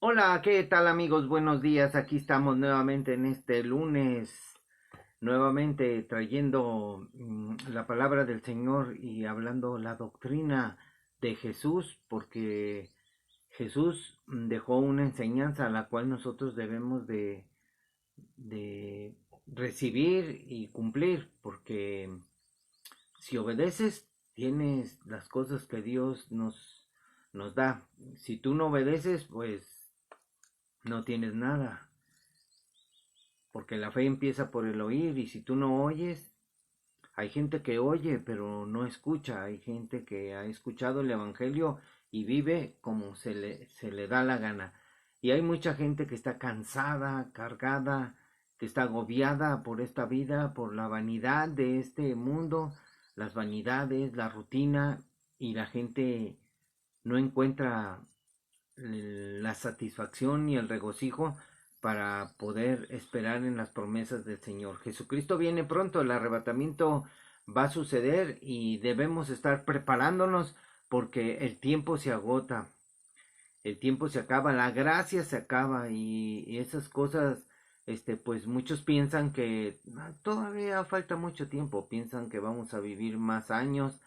Hola, ¿qué tal amigos? Buenos días. Aquí estamos nuevamente en este lunes, nuevamente trayendo la palabra del Señor y hablando la doctrina de Jesús, porque Jesús dejó una enseñanza a la cual nosotros debemos de recibir y cumplir, porque si obedeces, tienes las cosas que Dios nos da. Si tú no obedeces, pues no tienes nada, porque la fe empieza por el oír y si tú no oyes, hay gente que oye pero no escucha, hay gente que ha escuchado el Evangelio y vive como se le da la gana. Y hay mucha gente que está cansada, cargada, que está agobiada por esta vida, por la vanidad de este mundo, las vanidades, la rutina, y la gente no encuentra la satisfacción y el regocijo para poder esperar en las promesas del Señor. Jesucristo viene pronto, el arrebatamiento va a suceder y debemos estar preparándonos porque el tiempo se agota, el tiempo se acaba, la gracia se acaba y esas cosas, pues muchos piensan que todavía falta mucho tiempo, piensan que vamos a vivir más años,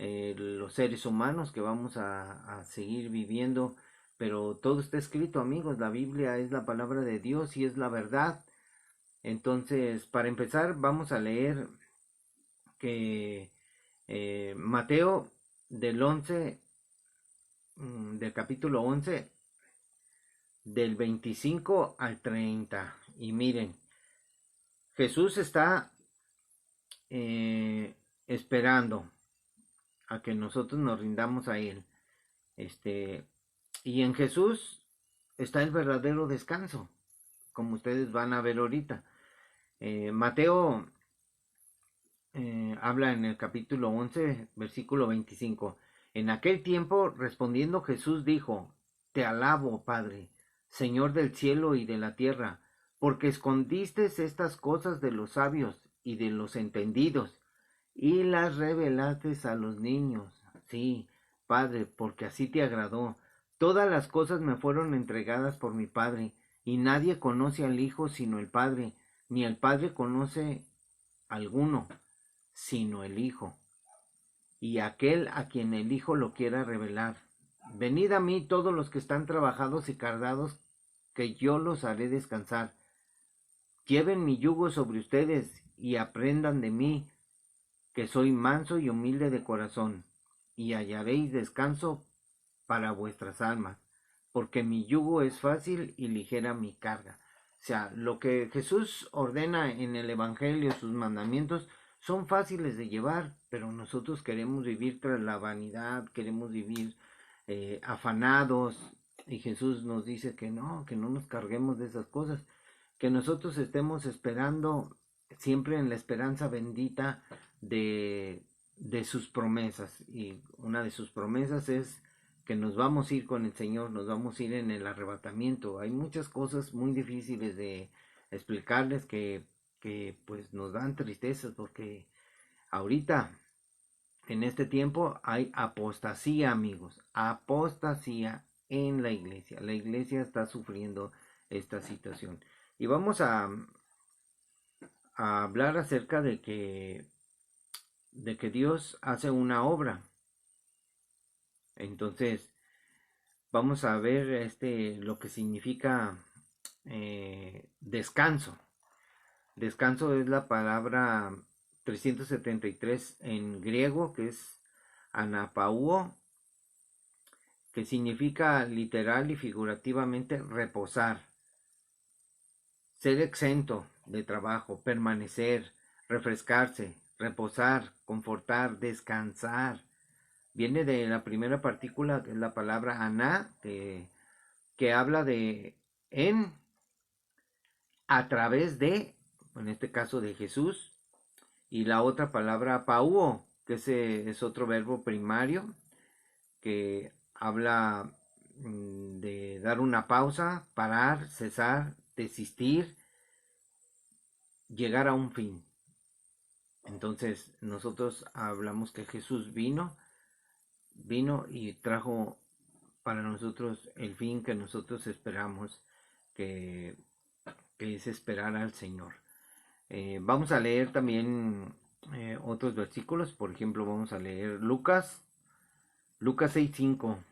los seres humanos que vamos a seguir viviendo, pero todo está escrito, amigos, la Biblia es la palabra de Dios y es la verdad. Entonces, para empezar, vamos a leer que Mateo del 11, del capítulo 11 del 25 al 30. Y miren, Jesús está esperando a que nosotros nos rindamos a Él. Este, y en Jesús está el verdadero descanso, como ustedes van a ver ahorita. Mateo habla en el capítulo 11, versículo 25. En aquel tiempo, respondiendo Jesús dijo, Te alabo, Padre, Señor del cielo y de la tierra, porque escondiste estas cosas de los sabios y de los entendidos, y las revelaste a los niños. Sí, Padre, porque así te agradó. Todas las cosas me fueron entregadas por mi Padre, y nadie conoce al Hijo sino el Padre, ni el Padre conoce alguno sino el Hijo, y aquel a quien el Hijo lo quiera revelar. Venid a mí todos los que están trabajados y cargados, que yo los haré descansar. Lleven mi yugo sobre ustedes y aprendan de mí, que soy manso y humilde de corazón, y hallaréis descanso para vuestras almas, porque mi yugo es fácil y ligera mi carga. O sea, lo que Jesús ordena en el Evangelio, sus mandamientos, son fáciles de llevar, pero nosotros queremos vivir tras la vanidad, queremos vivir afanados, y Jesús nos dice que no nos carguemos de esas cosas, que nosotros estemos esperando siempre en la esperanza bendita de sus promesas. Y una de sus promesas es que nos vamos a ir con el Señor, nos vamos a ir en el arrebatamiento. Hay muchas cosas muy difíciles de explicarles que pues nos dan tristezas porque ahorita en este tiempo hay apostasía, amigos, apostasía en la iglesia. La iglesia está sufriendo esta situación. Y vamos a hablar acerca de que Dios hace una obra. Entonces, vamos a ver lo que significa descanso. Descanso es la palabra 373 en griego, que es anapauo, que significa literal y figurativamente reposar, ser exento de trabajo, permanecer, refrescarse, reposar, confortar, descansar. Viene de la primera partícula, que es la palabra aná, que habla de en, a través de, en este caso de Jesús, y la otra palabra pauo, que ese es otro verbo primario, que habla de dar una pausa, parar, cesar, desistir, llegar a un fin. Entonces nosotros hablamos que Jesús vino y trajo para nosotros el fin que nosotros esperamos, que es esperar al Señor. Vamos a leer también otros versículos. Por ejemplo, vamos a leer Lucas 6:5.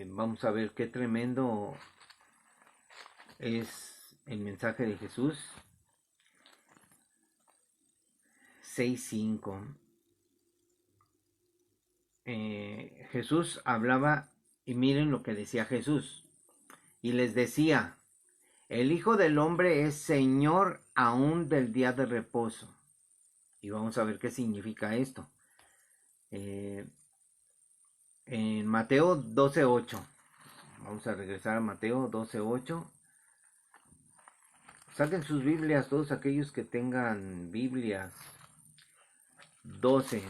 Vamos a ver qué tremendo es el mensaje de Jesús. 6:5. Jesús hablaba, y miren lo que decía Jesús, y les decía: el Hijo del Hombre es Señor aún del día de reposo. Y vamos a ver qué significa esto. En Mateo 12:8. Vamos a regresar a Mateo 12:8. Saquen sus Biblias, todos aquellos que tengan Biblias. 12.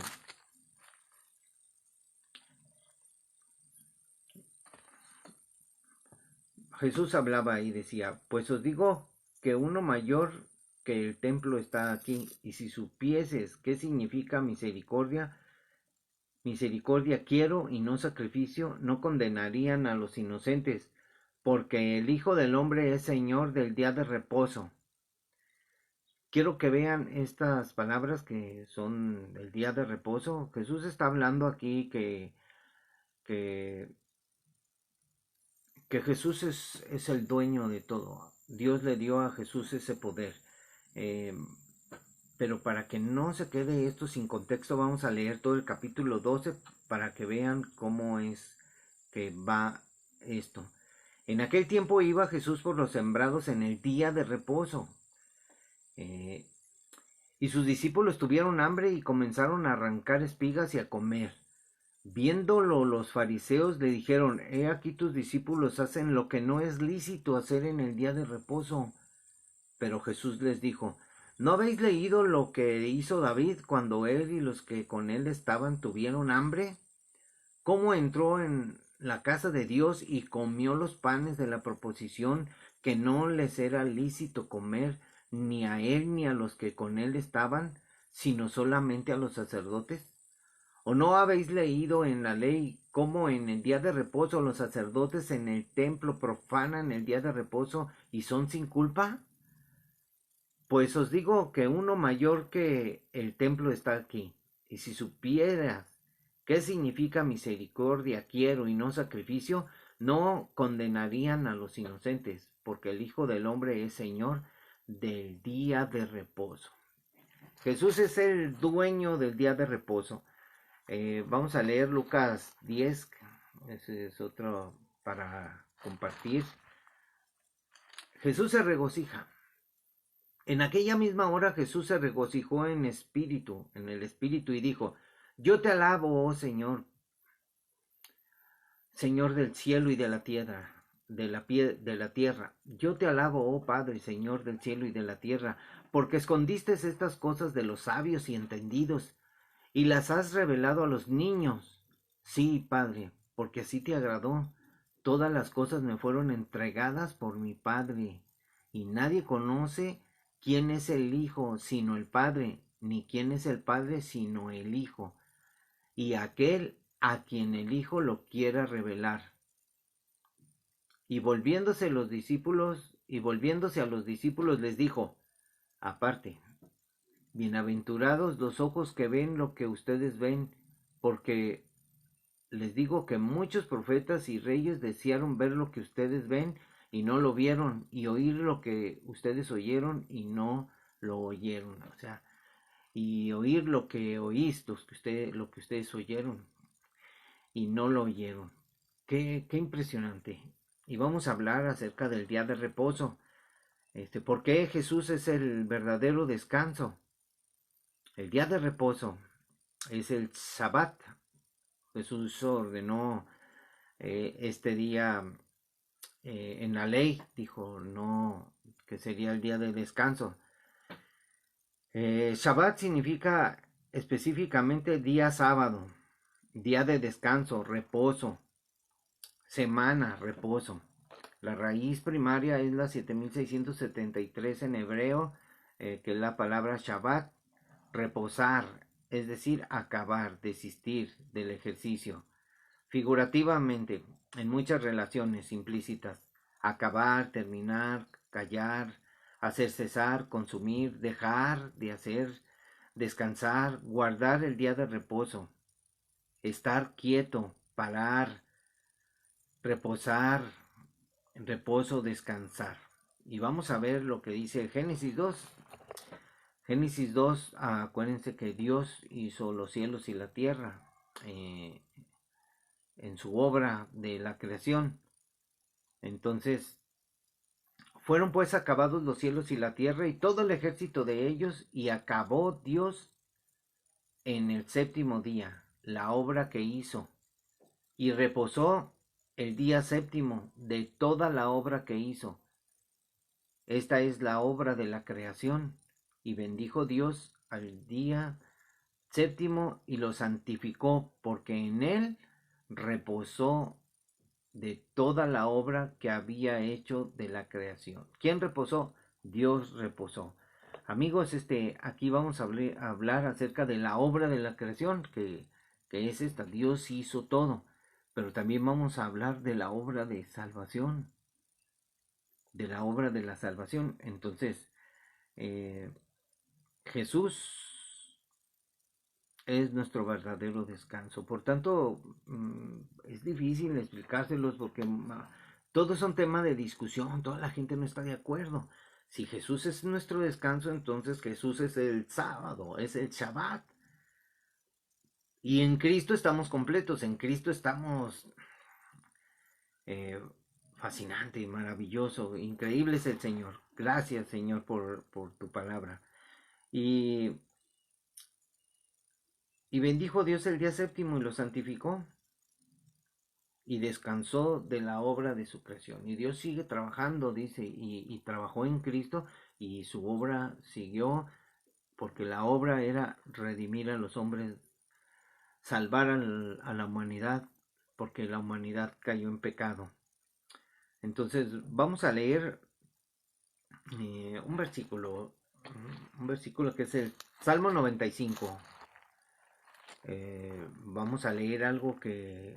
Jesús hablaba y decía: pues os digo que uno mayor que el templo está aquí, y si supieses qué significa misericordia quiero y no sacrificio, no condenarían a los inocentes, porque el Hijo del Hombre es Señor del día de reposo. Quiero que vean estas palabras que son el día de reposo. Jesús está hablando aquí que Jesús es el dueño de todo. Dios le dio a Jesús ese poder. Pero para que no se quede esto sin contexto, vamos a leer todo el capítulo 12 para que vean cómo es que va esto. En aquel tiempo iba Jesús por los sembrados en el día de reposo. Y sus discípulos tuvieron hambre y comenzaron a arrancar espigas y a comer. Viéndolo los fariseos le dijeron: he aquí tus discípulos hacen lo que no es lícito hacer en el día de reposo. Pero Jesús les dijo: ¿no habéis leído lo que hizo David cuando él y los que con él estaban tuvieron hambre? ¿Cómo entró en la casa de Dios y comió los panes de la proposición que no les era lícito comer, ni a él ni a los que con él estaban, sino solamente a los sacerdotes? ¿O no habéis leído en la ley cómo en el día de reposo los sacerdotes en el templo profanan el día de reposo y son sin culpa? Pues os digo que uno mayor que el templo está aquí. Y si supieras qué significa misericordia quiero y no sacrificio, no condenarían a los inocentes, porque el Hijo del Hombre es Señor del día de reposo. Jesús es el dueño del día de reposo. Vamos a leer Lucas 10, ese es otro para compartir. Jesús se regocija. En aquella misma hora Jesús se regocijó en el espíritu, y dijo: yo te alabo, oh Señor, Señor del cielo y de la tierra, de la tierra. Yo te alabo, oh Padre, Señor del cielo y de la tierra, porque escondiste estas cosas de los sabios y entendidos, y las has revelado a los niños. Sí, Padre, porque así te agradó. Todas las cosas me fueron entregadas por mi Padre, y nadie conoce quién es el Hijo sino el Padre, ni quién es el Padre sino el Hijo, y aquel a quien el Hijo lo quiera revelar. Y volviéndose a los discípulos les dijo aparte: bienaventurados los ojos que ven lo que ustedes ven, porque les digo que muchos profetas y reyes desearon ver lo que ustedes ven y no lo vieron, y oír lo que ustedes oyeron y no lo oyeron. O sea, y oír lo que oíste, lo que ustedes oyeron y no lo oyeron. Qué impresionante. Y vamos a hablar acerca del día de reposo. ¿Por qué Jesús es el verdadero descanso? El día de reposo es el Sabbat. Jesús ordenó este día en la ley, dijo no, que sería el día de descanso. Shabbat significa específicamente día sábado, día de descanso, reposo, semana, reposo. La raíz primaria es la 7673 en hebreo, que es la palabra Shabbat, reposar, es decir, acabar, desistir del ejercicio. figurativamente, en muchas relaciones implícitas, acabar, terminar, callar, hacer cesar, consumir, dejar de hacer, descansar, guardar el día de reposo, estar quieto, parar, reposar, reposo, descansar. Y vamos a ver lo que dice Génesis 2. Génesis 2, acuérdense que Dios hizo los cielos y la tierra en su obra de la creación. Entonces, fueron pues acabados los cielos y la tierra y todo el ejército de ellos, y acabó Dios en el séptimo día la obra que hizo, y reposó el día séptimo de toda la obra que hizo. Esta es la obra de la creación. Y bendijo Dios al día séptimo y lo santificó, porque en él reposó de toda la obra que había hecho de la creación. ¿Quién reposó? Dios reposó. Amigos, aquí vamos a hablar acerca de la obra de la creación, que es esta. Dios hizo todo, pero también vamos a hablar de la obra de salvación, de la obra de la salvación. Entonces, Jesús es nuestro verdadero descanso. Por tanto, es difícil explicárselos porque todo es un tema de discusión, toda la gente no está de acuerdo. Si Jesús es nuestro descanso, entonces Jesús es el sábado, es el Shabbat. Y en Cristo estamos completos, en Cristo estamos fascinante, maravilloso, increíble es el Señor. Gracias, Señor, por tu palabra. Y bendijo Dios el día séptimo y lo santificó, y descansó de la obra de su creación. Y Dios sigue trabajando, dice, y trabajó en Cristo, y su obra siguió, porque la obra era redimir a los hombres, salvar a la humanidad, porque la humanidad cayó en pecado. Entonces vamos a leer un versículo que es el Salmo 95. Vamos a leer algo que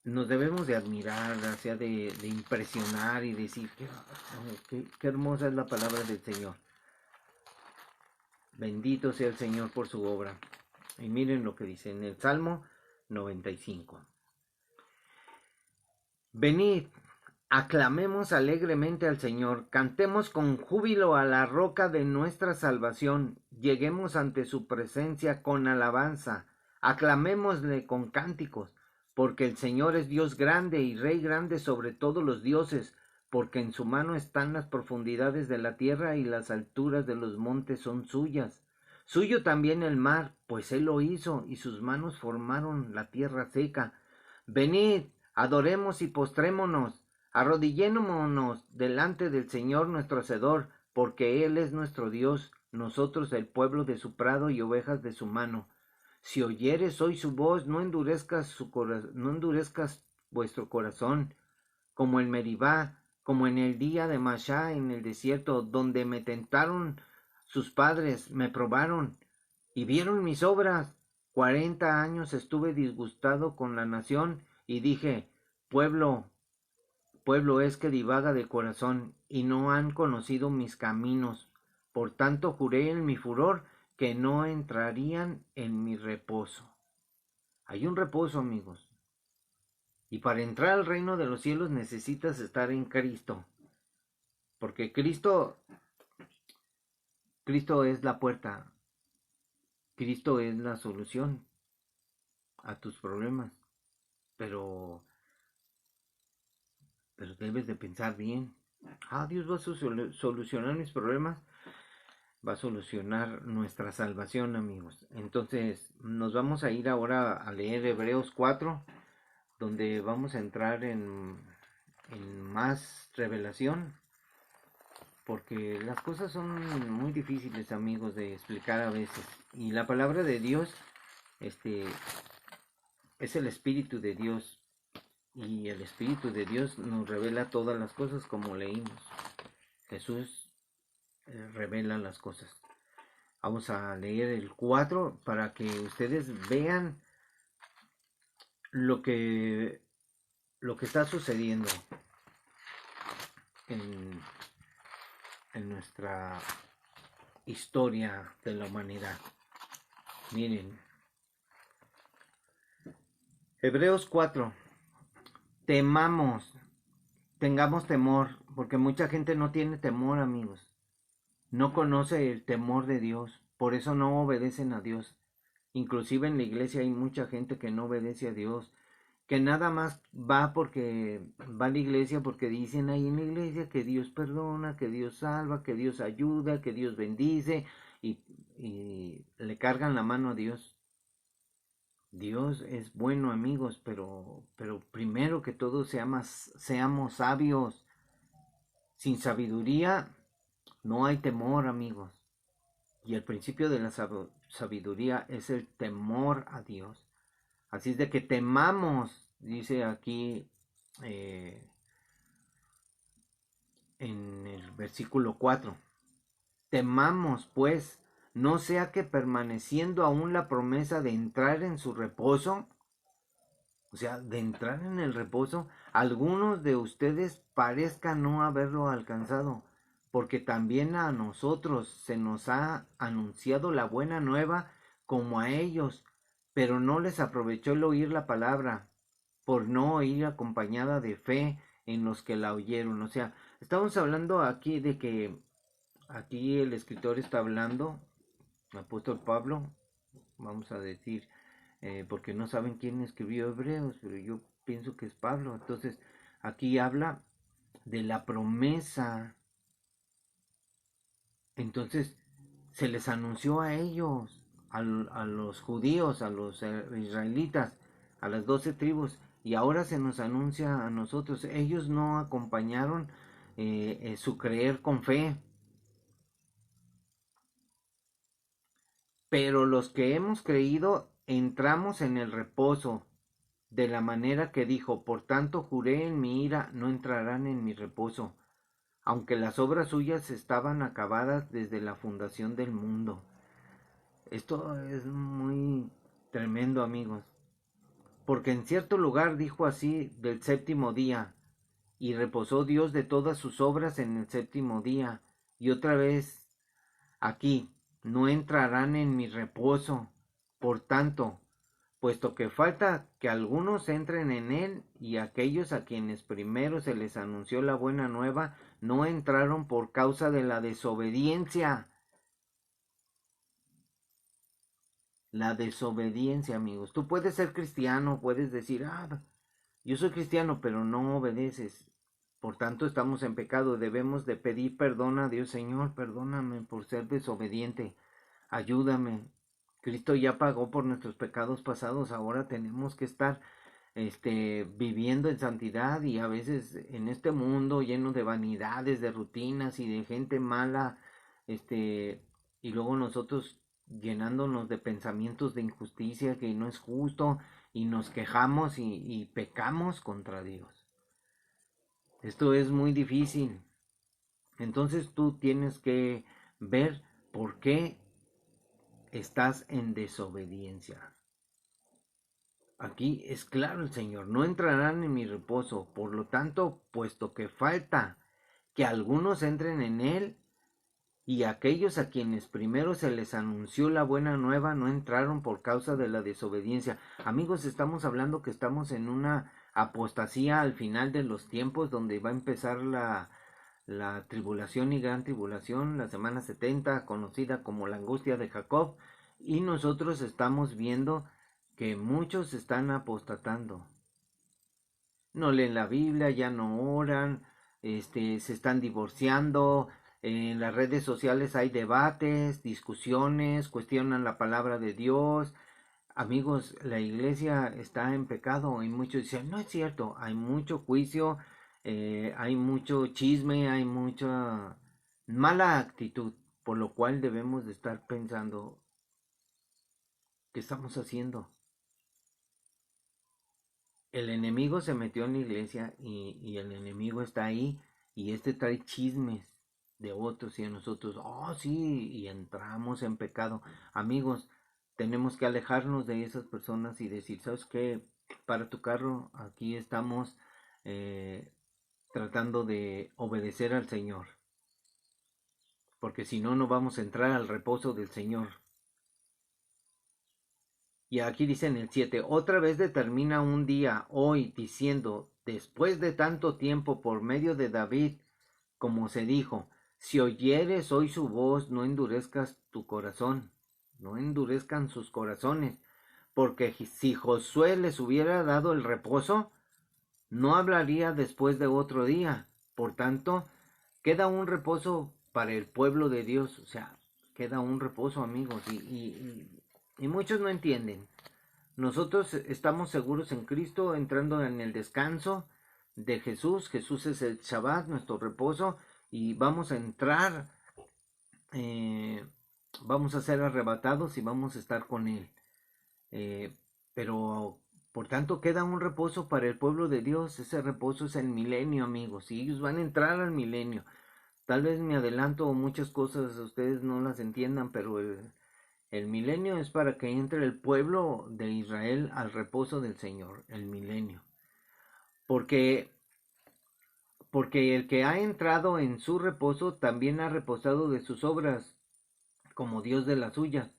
nos debemos de admirar, hacia de impresionar y decir qué hermosa es la palabra del Señor. Bendito sea el Señor por su obra. Y miren lo que dice en el Salmo 95. Venid, aclamemos alegremente al Señor, cantemos con júbilo a la roca de nuestra salvación, lleguemos ante su presencia con alabanza, aclamémosle con cánticos, porque el Señor es Dios grande y Rey grande sobre todos los dioses, porque en su mano están las profundidades de la tierra y las alturas de los montes son suyas. Suyo también el mar, pues él lo hizo, y sus manos formaron la tierra seca. Venid, adoremos y postrémonos, arrodillémonos delante del Señor nuestro Hacedor, porque Él es nuestro Dios, nosotros el pueblo de su prado y ovejas de su mano. Si oyeres hoy su voz, no endurezcas vuestro corazón, como en Meribá, como en el día de Mashá en el desierto, donde me tentaron sus padres, me probaron y vieron mis obras. 40 años estuve disgustado con la nación y dije, pueblo es que divaga de corazón y no han conocido mis caminos. Por tanto juré en mi furor que no entrarían en mi reposo. Hay un reposo, amigos. Y para entrar al reino de los cielos necesitas estar en Cristo. Porque Cristo es la puerta. Cristo es la solución a tus problemas. Pero debes de pensar bien. Dios va a solucionar mis problemas. Va a solucionar nuestra salvación, amigos. Entonces nos vamos a ir ahora a leer Hebreos 4, donde vamos a entrar en más revelación, porque las cosas son muy difíciles, amigos, de explicar a veces. Y la palabra de Dios es el Espíritu de Dios, y el Espíritu de Dios nos revela todas las cosas, como leímos. Jesús revela las cosas. Vamos a leer el 4 para que ustedes vean lo que, lo que está sucediendo en, en nuestra historia de la humanidad. Miren, Hebreos 4, temamos, tengamos temor, porque mucha gente no tiene temor, amigos. No conoce el temor de Dios, por eso no obedecen a Dios. Inclusive en la iglesia hay mucha gente que no obedece a Dios, que nada más va porque va a la iglesia porque dicen ahí en la iglesia que Dios perdona, que Dios salva, que Dios ayuda, que Dios bendice y le cargan la mano a Dios. Dios es bueno, amigos, pero primero que todo seamos sabios. Sin sabiduría no hay temor, amigos. Y el principio de la sabiduría es el temor a Dios. Así es de que temamos, dice aquí en el versículo 4. Temamos, pues, no sea que permaneciendo aún la promesa de entrar en su reposo, o sea, de entrar en el reposo, algunos de ustedes parezcan no haberlo alcanzado, porque también a nosotros se nos ha anunciado la buena nueva como a ellos, pero no les aprovechó el oír la palabra, por no oír acompañada de fe en los que la oyeron. O sea, estamos hablando aquí de que aquí el escritor está hablando, el apóstol Pablo, vamos a decir, porque no saben quién escribió Hebreos, pero yo pienso que es Pablo. Entonces, aquí habla de la promesa. Entonces, se les anunció a ellos, a los judíos, a los israelitas, a las 12 tribus, y ahora se nos anuncia a nosotros. Ellos no acompañaron su creer con fe, pero los que hemos creído entramos en el reposo, de la manera que dijo, por tanto juré en mi ira, no entrarán en mi reposo, aunque las obras suyas estaban acabadas desde la fundación del mundo. Esto es muy tremendo, amigos, porque en cierto lugar dijo así del séptimo día, y reposó Dios de todas sus obras en el séptimo día, y otra vez aquí, no entrarán en mi reposo. Por tanto, puesto que falta que algunos entren en él, y aquellos a quienes primero se les anunció la buena nueva, no entraron por causa de la desobediencia. La desobediencia, amigos. Tú puedes ser cristiano, puedes decir, yo soy cristiano, pero no obedeces. Por tanto, estamos en pecado. Debemos de pedir perdón a Dios. Señor, perdóname por ser desobediente. Ayúdame. Cristo ya pagó por nuestros pecados pasados. Ahora tenemos que estar viviendo en santidad, y a veces en este mundo lleno de vanidades, de rutinas y de gente mala, y luego nosotros llenándonos de pensamientos de injusticia que no es justo, y nos quejamos y pecamos contra Dios. Esto es muy difícil. Entonces tú tienes que ver por qué estás en desobediencia. Aquí es claro el Señor, no entrarán en mi reposo. Por lo tanto, puesto que falta que algunos entren en él, y aquellos a quienes primero se les anunció la buena nueva no entraron por causa de la desobediencia. Amigos, estamos hablando que estamos en una apostasía al final de los tiempos, donde va a empezar la tribulación y gran tribulación, la semana 70, conocida como la angustia de Jacob, y nosotros estamos viendo que muchos están apostatando. No leen la Biblia, ya no oran, se están divorciando, en las redes sociales hay debates, discusiones, cuestionan la palabra de Dios. Amigos, la iglesia está en pecado, y muchos dicen, no es cierto, hay mucho juicio, hay mucho chisme, hay mucha mala actitud, por lo cual debemos de estar pensando, ¿qué estamos haciendo? El enemigo se metió en la iglesia, y el enemigo está ahí, y trae chismes de otros, y a nosotros, oh sí, y entramos en pecado. Amigos, tenemos que alejarnos de esas personas y decir, ¿sabes qué? para tu carro. Aquí estamos eh, tratando de obedecer al Señor, porque si no, no vamos a entrar al reposo del Señor. Y aquí dice en el 7, otra vez determina un día hoy, diciendo, después de tanto tiempo por medio de David, como se dijo, si oyeres hoy su voz, no endurezcas tu corazón, no endurezcan sus corazones, porque si Josué les hubiera dado el reposo, no hablaría después de otro día. Por tanto, queda un reposo para el pueblo de Dios, o sea, queda un reposo, amigos, y muchos no entienden. Nosotros estamos seguros en Cristo, entrando en el descanso de Jesús. Jesús es el Shabbat, nuestro reposo, y vamos a entrar, eh, vamos a ser arrebatados y vamos a estar con Él. Eh, pero, por tanto, queda un reposo para el pueblo de Dios. Ese reposo es el milenio, amigos, y ellos van a entrar al milenio. Tal vez me adelanto muchas cosas, ustedes no las entiendan, pero el milenio es para que entre el pueblo de Israel al reposo del Señor, el milenio. Porque, porque el que ha entrado en su reposo también ha reposado de sus obras, como Dios de las suyas.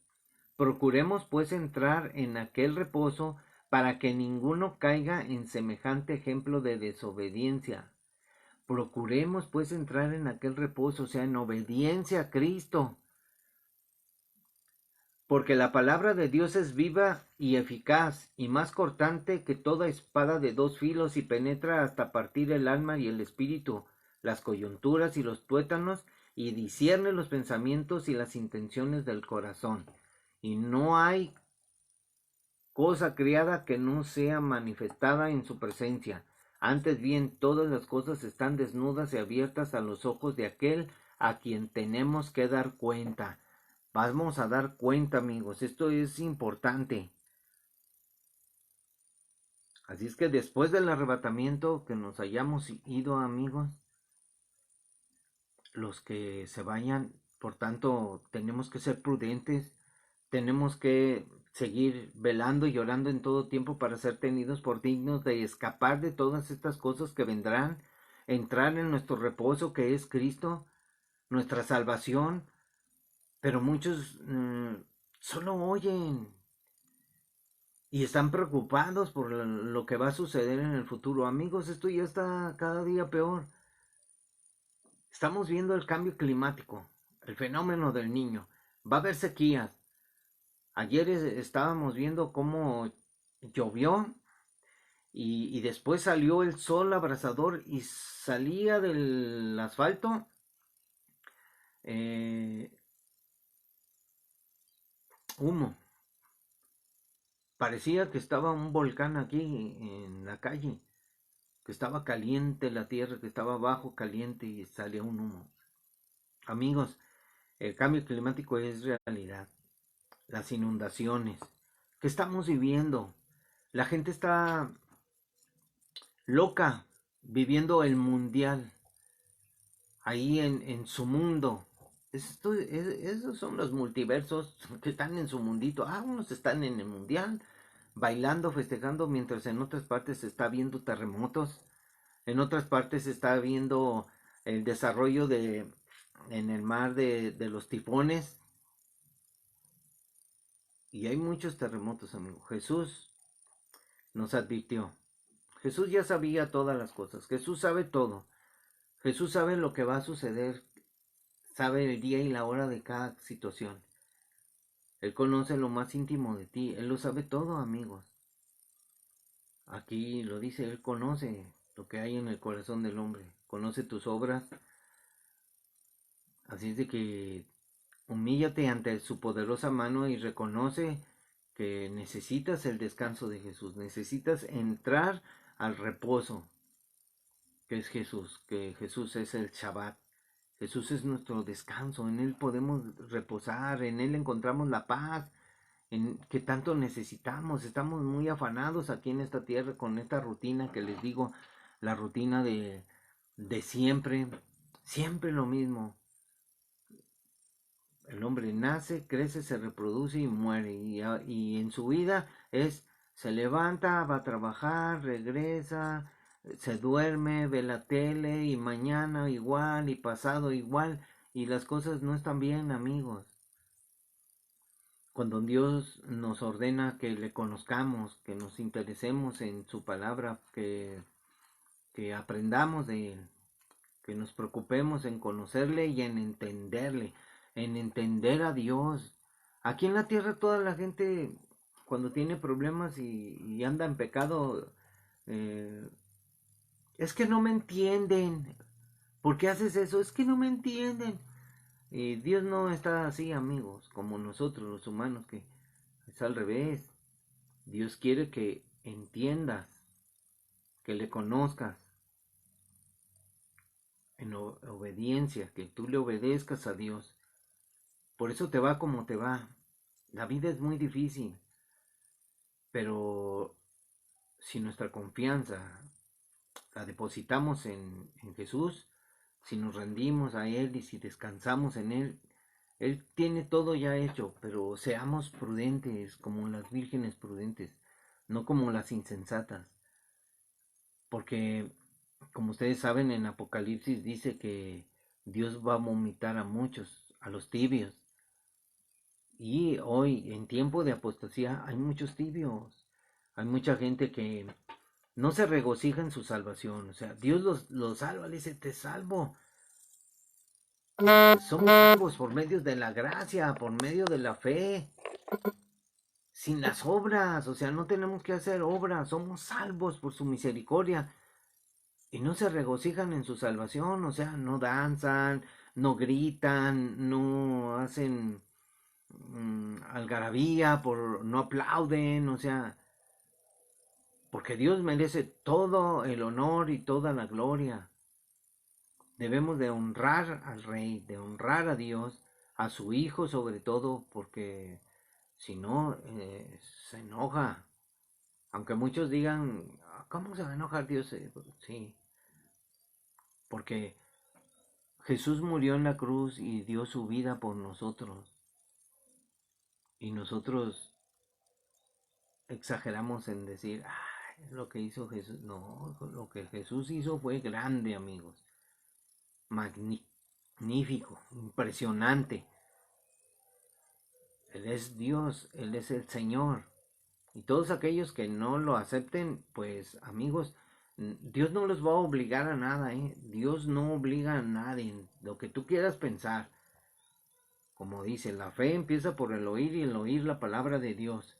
Procuremos pues entrar en aquel reposo para que ninguno caiga en semejante ejemplo de desobediencia. Procuremos pues entrar en aquel reposo, o sea, en obediencia a Cristo. Porque la palabra de Dios es viva y eficaz, y más cortante que toda espada de dos filos, y penetra hasta partir el alma y el espíritu, las coyunturas y los tuétanos, y discierne los pensamientos y las intenciones del corazón. Y no hay cosa criada que no sea manifestada en su presencia. Antes bien, todas las cosas están desnudas y abiertas a los ojos de aquel a quien tenemos que dar cuenta. Vamos a dar cuenta, amigos. Esto es importante. Así es que después del arrebatamiento que nos hayamos ido, amigos, los que se vayan, por tanto, tenemos que ser prudentes, tenemos que seguir velando y orando en todo tiempo para ser tenidos por dignos de escapar de todas estas cosas que vendrán, entrar en nuestro reposo que es Cristo, nuestra salvación. Pero muchos solo oyen y están preocupados por lo que va a suceder en el futuro. Amigos, esto ya está cada día peor. Estamos viendo el cambio climático, el fenómeno del niño. Va a haber sequías. Ayer estábamos viendo cómo llovió y después salió el sol abrasador y salía del asfalto eh, humo. Parecía que estaba un volcán aquí en la calle, que estaba caliente la tierra, que estaba abajo caliente y salía un humo. Amigos, el cambio climático es realidad. Las inundaciones que estamos viviendo. La gente está loca viviendo el mundial ahí en su mundo. Esos son los multiversos que están en su mundito. Unos están en el mundial, bailando, festejando, mientras en otras partes se está viendo terremotos, en otras partes se está viendo el desarrollo en el mar de los tifones. Y hay muchos terremotos, amigo. Jesús nos advirtió. Jesús ya sabía todas las cosas. Jesús sabe todo. Jesús sabe lo que va a suceder. Sabe el día y la hora de cada situación. Él conoce lo más íntimo de ti. Él lo sabe todo, amigos. Aquí lo dice, Él conoce lo que hay en el corazón del hombre. Conoce tus obras. Así es de que humíllate ante su poderosa mano y reconoce que necesitas el descanso de Jesús. Necesitas entrar al reposo que es Jesús. Que Jesús es el Shabbat. Jesús es nuestro descanso, en Él podemos reposar, en Él encontramos la paz en que tanto necesitamos. Estamos muy afanados aquí en esta tierra con esta rutina que les digo, la rutina de siempre, siempre lo mismo. El hombre nace, crece, se reproduce y muere, y en su vida es Se levanta, va a trabajar, regresa, se duerme, ve la tele y mañana igual y pasado igual y las cosas no están bien, amigos. Cuando Dios nos ordena que le conozcamos, que nos interesemos en su palabra, que aprendamos de él, que nos preocupemos en conocerle y en entender a Dios. Aquí en la tierra toda la gente cuando tiene problemas y anda en pecado, eh, es que no me entienden. ¿Por qué haces eso? Es que no me entienden. Y Dios no está así, amigos, como nosotros los humanos, que es al revés. Dios quiere que entiendas, que le conozcas en obediencia, que tú le obedezcas a Dios. Por eso te va como te va. La vida es muy difícil, pero si nuestra confianza la depositamos en Jesús, si nos rendimos a Él y si descansamos en Él, Él tiene todo ya hecho, pero seamos prudentes como las vírgenes prudentes, no como las insensatas, porque como ustedes saben en Apocalipsis dice que Dios va a vomitar a muchos, a los tibios, y hoy en tiempo de apostasía hay muchos tibios, hay mucha gente que no se regocija en su salvación, o sea, Dios los salva, le dice, te salvo. Somos salvos por medio de la gracia, por medio de la fe, sin las obras, o sea, no tenemos que hacer obras, somos salvos por su misericordia. Y no se regocijan en su salvación, o sea, no danzan, no gritan, no hacen algarabía, no aplauden, o sea, porque Dios merece todo el honor y toda la gloria. Debemos de honrar al Rey, de honrar a Dios, a su Hijo sobre todo, porque si no, se enoja. Aunque muchos digan, ¿cómo se va a enojar Dios? Sí, porque Jesús murió en la cruz y dio su vida por nosotros. Y nosotros exageramos en decir, lo que hizo Jesús. No, lo que Jesús hizo fue grande, amigos. Magnífico, impresionante. Él es Dios, Él es el Señor. Y todos aquellos que no lo acepten, pues amigos, Dios no los va a obligar a nada, ¿eh? Dios no obliga a nadie, lo que tú quieras pensar. Como dice, la fe empieza por el oír y el oír la palabra de Dios.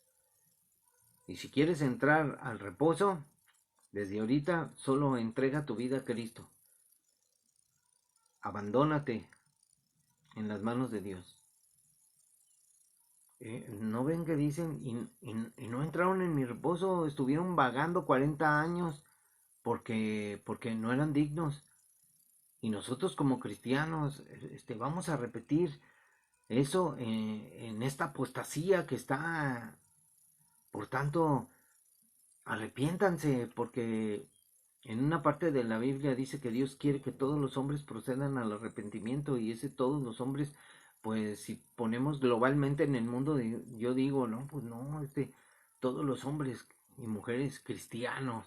Y si quieres entrar al reposo, desde ahorita solo entrega tu vida a Cristo. Abandónate en las manos de Dios. ¿No ven que dicen y no entraron en mi reposo? Estuvieron vagando 40 años porque no eran dignos. Y nosotros como cristianos vamos a repetir eso en esta apostasía que está. Por tanto, arrepiéntanse, porque en una parte de la Biblia dice que Dios quiere que todos los hombres procedan al arrepentimiento, y ese todos los hombres, pues si ponemos globalmente en el mundo, yo digo, no, pues no, todos los hombres y mujeres cristianos,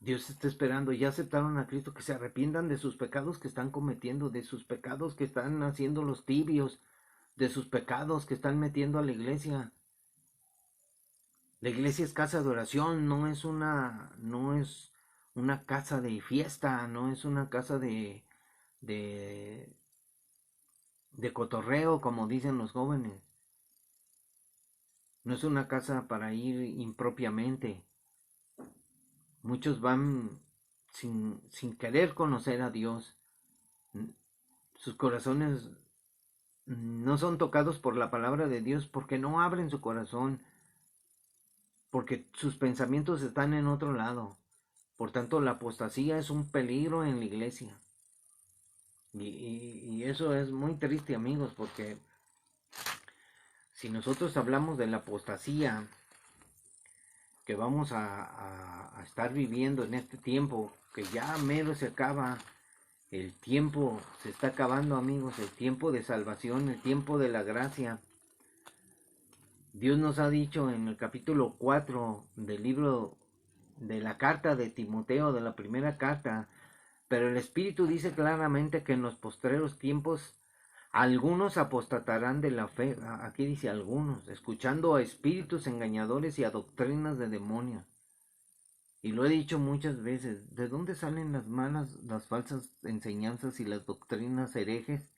Dios está esperando, ya aceptaron a Cristo, que se arrepientan de sus pecados que están cometiendo, de sus pecados que están haciendo los tibios, de sus pecados que están metiendo a la iglesia. La iglesia es casa de oración, no es una casa de fiesta, no es una casa de, de cotorreo, como dicen los jóvenes. No es una casa para ir impropiamente. Muchos van sin querer conocer a Dios. Sus corazones no son tocados por la palabra de Dios porque no abren su corazón, porque sus pensamientos están en otro lado. Por tanto, la apostasía es un peligro en la iglesia. Y eso es muy triste, amigos, porque si nosotros hablamos de la apostasía que vamos a estar viviendo en este tiempo, que ya mero se acaba, el tiempo se está acabando, amigos, el tiempo de salvación, el tiempo de la gracia. Dios nos ha dicho en el capítulo 4 del libro de la carta de Timoteo, de la primera carta, pero el Espíritu dice claramente que en los postreros tiempos algunos apostatarán de la fe. Aquí dice algunos, escuchando a espíritus engañadores y a doctrinas de demonios. Y lo he dicho muchas veces, ¿de dónde salen las malas, las falsas enseñanzas y las doctrinas herejes?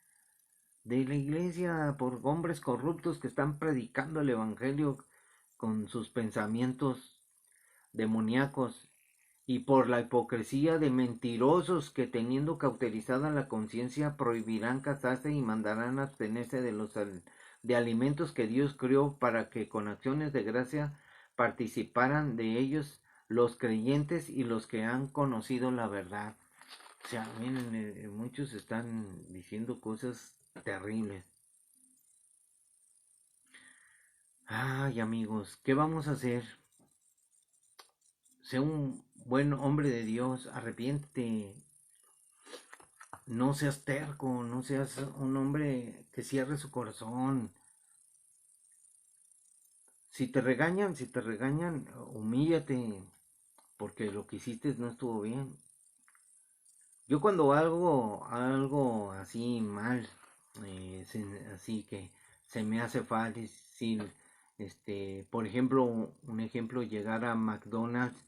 De la iglesia, por hombres corruptos que están predicando el evangelio con sus pensamientos demoníacos, y por la hipocresía de mentirosos que, teniendo cauterizada la conciencia, prohibirán casarse y mandarán abstenerse de los de alimentos que Dios creó, para que con acciones de gracia participaran de ellos los creyentes y los que han conocido la verdad. O sea, miren, muchos están diciendo cosas terribles. Ay, amigos, ¿qué vamos a hacer? Sé un buen hombre de Dios, arrepiéntete, no seas terco, no seas un hombre que cierre su corazón. Si te regañan, humíllate, porque lo que hiciste no estuvo bien. Yo cuando hago algo así mal, así que se me hace fácil, por ejemplo, un ejemplo, llegar a McDonald's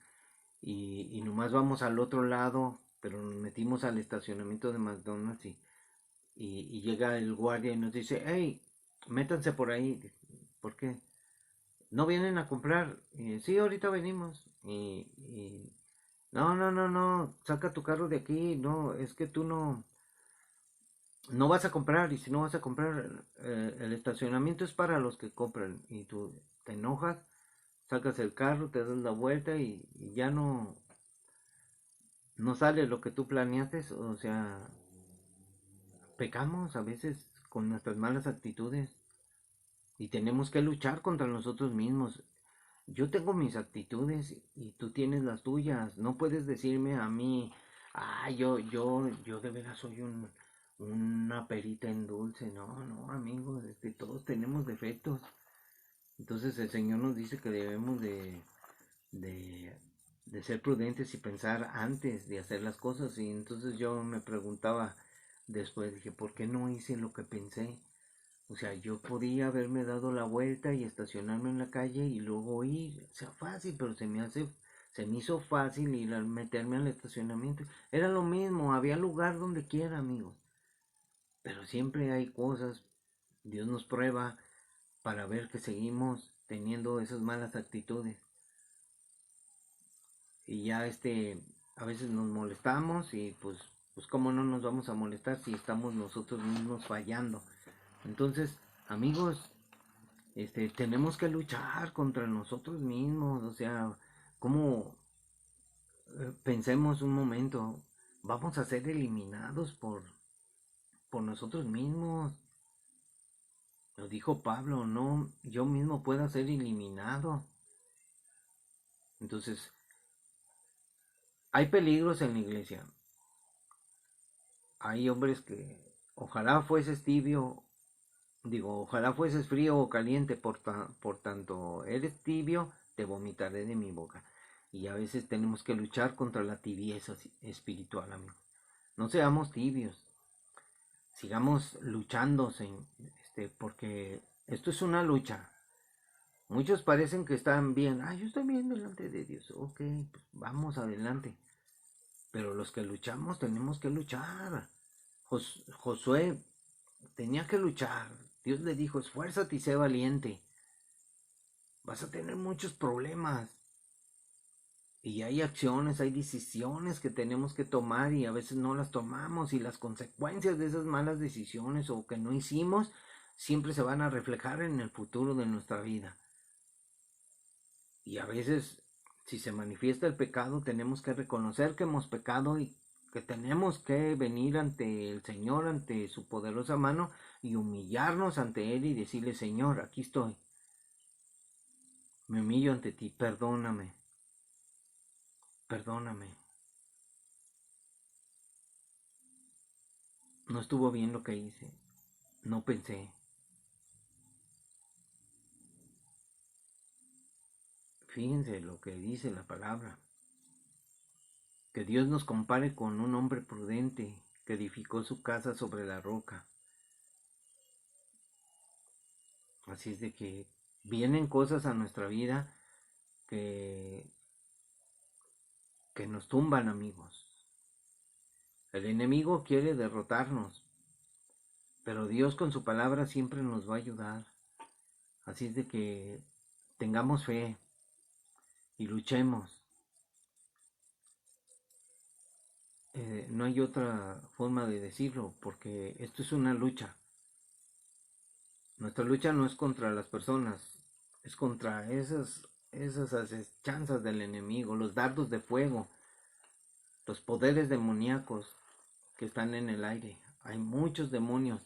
y nomás vamos al otro lado, pero nos metimos al estacionamiento de McDonald's y llega el guardia y nos dice, hey, métanse por ahí. ¿Por qué? ¿No vienen a comprar? Sí, ahorita venimos. No, no, no, no, saca tu carro de aquí. No, es que tú no vas a comprar. Y si no vas a comprar, el estacionamiento es para los que compran. Y tú te enojas, sacas el carro, te das la vuelta y ya no sale lo que tú planeaste. O sea, pecamos a veces con nuestras malas actitudes. Y tenemos que luchar contra nosotros mismos. Yo tengo mis actitudes y tú tienes las tuyas. No puedes decirme a mí, yo de veras soy una perita en dulce. No, no, amigos, todos tenemos defectos. Entonces el Señor nos dice que debemos de, de ser prudentes y pensar antes de hacer las cosas. Y entonces yo me preguntaba después, dije, ¿por qué no hice lo que pensé? O sea, yo podía haberme dado la vuelta y estacionarme en la calle y luego ir. O sea, fácil, pero se me hizo fácil ir a meterme al estacionamiento. Era lo mismo, había lugar donde quiera, amigos. Pero siempre hay cosas, Dios nos prueba para ver que seguimos teniendo esas malas actitudes. Y ya a veces nos molestamos y pues cómo no nos vamos a molestar si estamos nosotros mismos fallando. Entonces, amigos, tenemos que luchar contra nosotros mismos. O sea, como pensemos un momento, vamos a ser eliminados por nosotros mismos. Lo dijo Pablo, no, yo mismo puedo ser eliminado. Entonces, hay peligros en la iglesia. Hay hombres que ojalá fueses tibio, digo, ojalá fueses frío o caliente, por tanto eres tibio, te vomitaré de mi boca. Y a veces tenemos que luchar contra la tibieza espiritual, amigos. No seamos tibios, sigamos luchando, porque esto es una lucha. Muchos parecen que están bien. Yo estoy bien delante de Dios. Ok, pues vamos adelante. Pero los que luchamos tenemos que luchar. Josué tenía que luchar. Dios le dijo, esfuérzate y sé valiente. Vas a tener muchos problemas. Y hay acciones, hay decisiones que tenemos que tomar y a veces no las tomamos, y las consecuencias de esas malas decisiones o que no hicimos siempre se van a reflejar en el futuro de nuestra vida. Y a veces, si se manifiesta el pecado, tenemos que reconocer que hemos pecado y que tenemos que venir ante el Señor, ante su poderosa mano, y humillarnos ante Él y decirle, Señor, aquí estoy. Me humillo ante ti, perdóname, perdóname. No estuvo bien lo que hice, no pensé. Fíjense lo que dice la palabra, que Dios nos compare con un hombre prudente que edificó su casa sobre la roca. Así es de que vienen cosas a nuestra vida que, que nos tumban, amigos. El enemigo quiere derrotarnos, pero Dios con su palabra siempre nos va a ayudar. Así es de que tengamos fe y luchemos. No hay otra forma de decirlo, porque esto es una lucha. Nuestra lucha no es contra las personas, es contra esas asechanzas del enemigo, los dardos de fuego, los poderes demoníacos que están en el aire. Hay muchos demonios,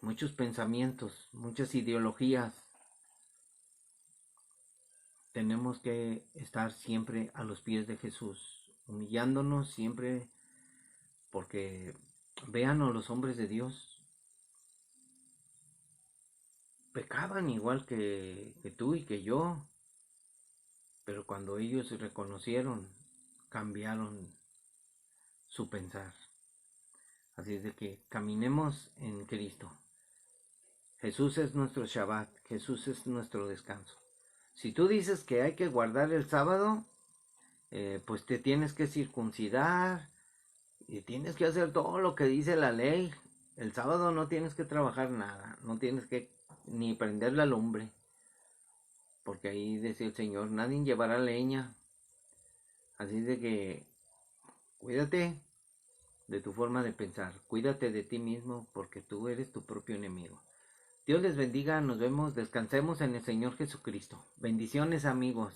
muchos pensamientos, muchas ideologías. Tenemos que estar siempre a los pies de Jesús, humillándonos siempre, porque véanos, los hombres de Dios pecaban igual que tú y que yo, pero cuando ellos se reconocieron, cambiaron su pensar. Así es de que caminemos en Cristo. Jesús es nuestro Shabbat, Jesús es nuestro descanso. Si tú dices que hay que guardar el sábado, pues te tienes que circuncidar y tienes que hacer todo lo que dice la ley. El sábado no tienes que trabajar nada, no tienes que ni prender la lumbre, porque ahí decía el Señor, nadie llevará leña. Así de que cuídate de tu forma de pensar, cuídate de ti mismo, porque tú eres tu propio enemigo. Dios les bendiga, nos vemos, descansemos en el Señor Jesucristo. Bendiciones, amigos.